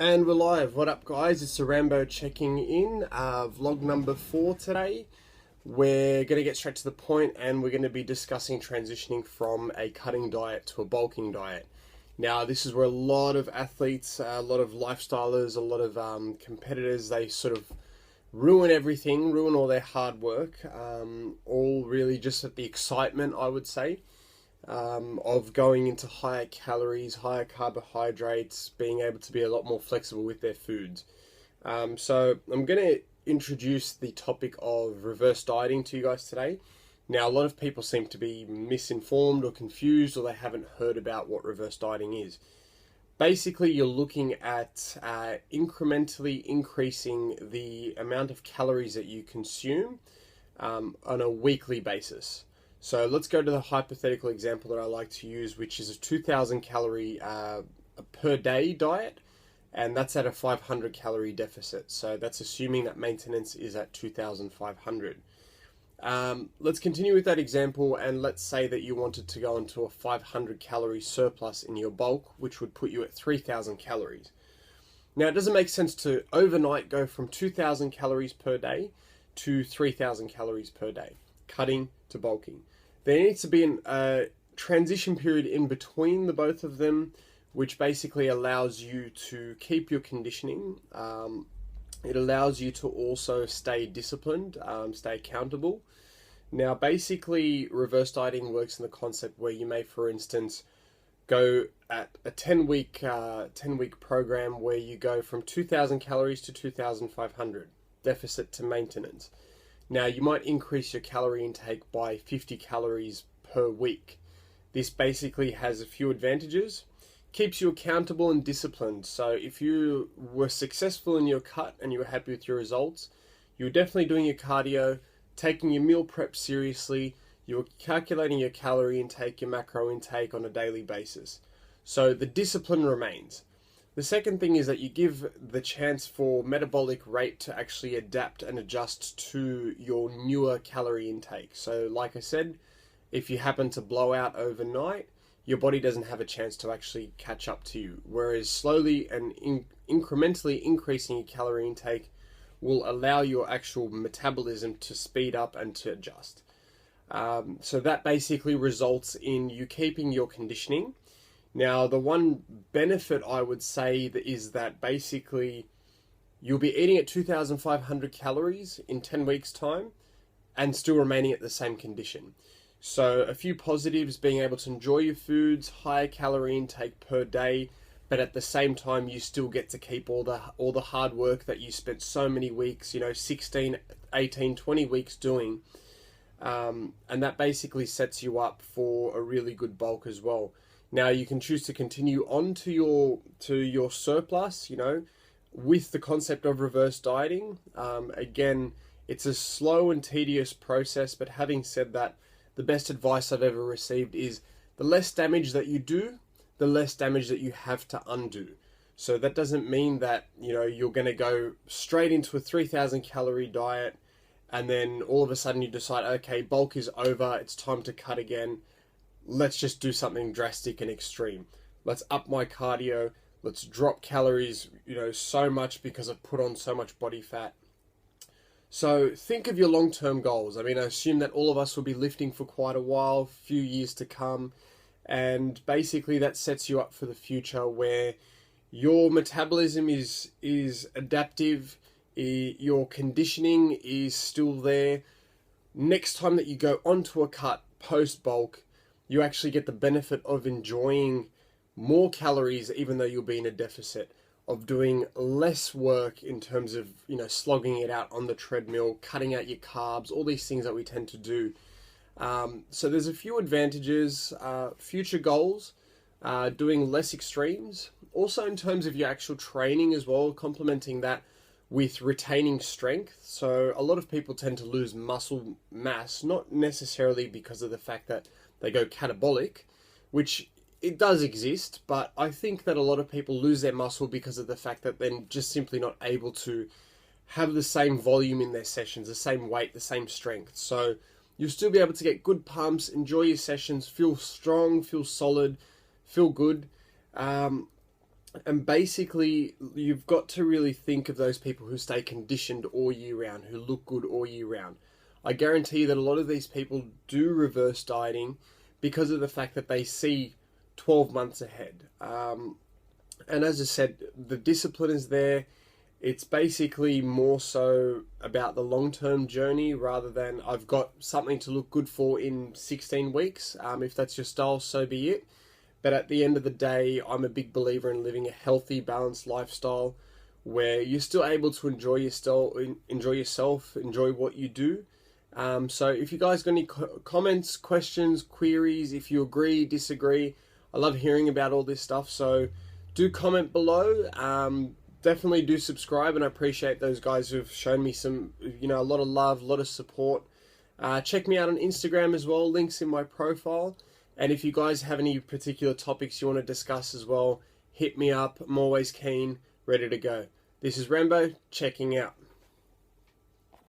And we're live. What up, guys? It's Rambo checking in. Vlog number 4 today. We're going to get straight to the point and we're going to be discussing transitioning from a cutting diet to a bulking diet. Now, this is where a lot of athletes, a lot of lifestylers, a lot of competitors, they sort of ruin everything, ruin all their hard work, all really just at the excitement, I would say. Of going into higher calories, higher carbohydrates, being able to be a lot more flexible with their foods. So I'm going to introduce the topic of reverse dieting to you guys today. Now, a lot of people seem to be misinformed or confused, or they haven't heard about what reverse dieting is. Basically, you're looking at incrementally increasing the amount of calories that you consume on a weekly basis. So let's go to the hypothetical example that I like to use, which is a 2,000 calorie per day diet, and that's at a 500 calorie deficit. So that's assuming that maintenance is at 2,500. Let's continue with that example, and let's say that you wanted to go into a 500 calorie surplus in your bulk, which would put you at 3,000 calories. Now, it doesn't make sense to overnight go from 2,000 calories per day to 3,000 calories per day, cutting to bulking. There needs to be a transition period in between the both of them, which basically allows you to keep your conditioning. It allows you to also stay disciplined, stay accountable. Now, basically, reverse dieting works in the concept where you may, for instance, go at a 10-week program where you go from 2,000 calories to 2,500, deficit to maintenance. Now, you might increase your calorie intake by 50 calories per week. This basically has a few advantages. Keeps you accountable and disciplined. So if you were successful in your cut and you were happy with your results, you were definitely doing your cardio, taking your meal prep seriously, you were calculating your calorie intake, your macro intake on a daily basis. So the discipline remains. The second thing is that you give the chance for metabolic rate to actually adapt and adjust to your newer calorie intake. So like I said, if you happen to blow out overnight, your body doesn't have a chance to actually catch up to you. Whereas slowly and incrementally increasing your calorie intake will allow your actual metabolism to speed up and to adjust. So that basically results in you keeping your conditioning. Now, the one benefit I would say is that basically you'll be eating at 2,500 calories in 10 weeks' time and still remaining at the same condition. So a few positives: being able to enjoy your foods, higher calorie intake per day, but at the same time you still get to keep all the hard work that you spent so many weeks, 16, 18, 20 weeks doing. And that basically sets you up for a really good bulk as well. Now, you can choose to continue on to your surplus, with the concept of reverse dieting. Again, it's a slow and tedious process, but having said that, the best advice I've ever received is the less damage that you do, the less damage that you have to undo. So that doesn't mean that, you're going to go straight into a 3,000 calorie diet and then all of a sudden you decide, okay, bulk is over, it's time to cut again. Let's just do something drastic and extreme. Let's up my cardio. Let's drop calories, so much because I've put on so much body fat. So think of your long-term goals. I assume that all of us will be lifting for quite a while, few years to come. And basically that sets you up for the future where your metabolism is adaptive, your conditioning is still there. Next time that you go onto a cut post-bulk, you actually get the benefit of enjoying more calories even though you'll be in a deficit, of doing less work in terms of, slogging it out on the treadmill, cutting out your carbs, all these things that we tend to do. So there's a few advantages, future goals, doing less extremes. Also in terms of your actual training as well, complementing that with retaining strength. So a lot of people tend to lose muscle mass, not necessarily because of the fact that they go catabolic, which it does exist, but I think that a lot of people lose their muscle because of the fact that they're just simply not able to have the same volume in their sessions, the same weight, the same strength. So you'll still be able to get good pumps, enjoy your sessions, feel strong, feel solid, feel good. And basically, you've got to really think of those people who stay conditioned all year round, who look good all year round. I guarantee that a lot of these people do reverse dieting because of the fact that they see 12 months ahead. And as I said, the discipline is there. It's basically more so about the long-term journey rather than I've got something to look good for in 16 weeks. If that's your style, so be it. But at the end of the day, I'm a big believer in living a healthy, balanced lifestyle where you're still able to enjoy yourself, enjoy what you do. So if you guys got any comments, questions, queries, if you agree, disagree, I love hearing about all this stuff. So do comment below. Definitely do subscribe, and I appreciate those guys who've shown me some, a lot of love, a lot of support. Check me out on Instagram as well, links in my profile. And if you guys have any particular topics you want to discuss as well, hit me up. I'm always keen, ready to go. This is Rambo, checking out.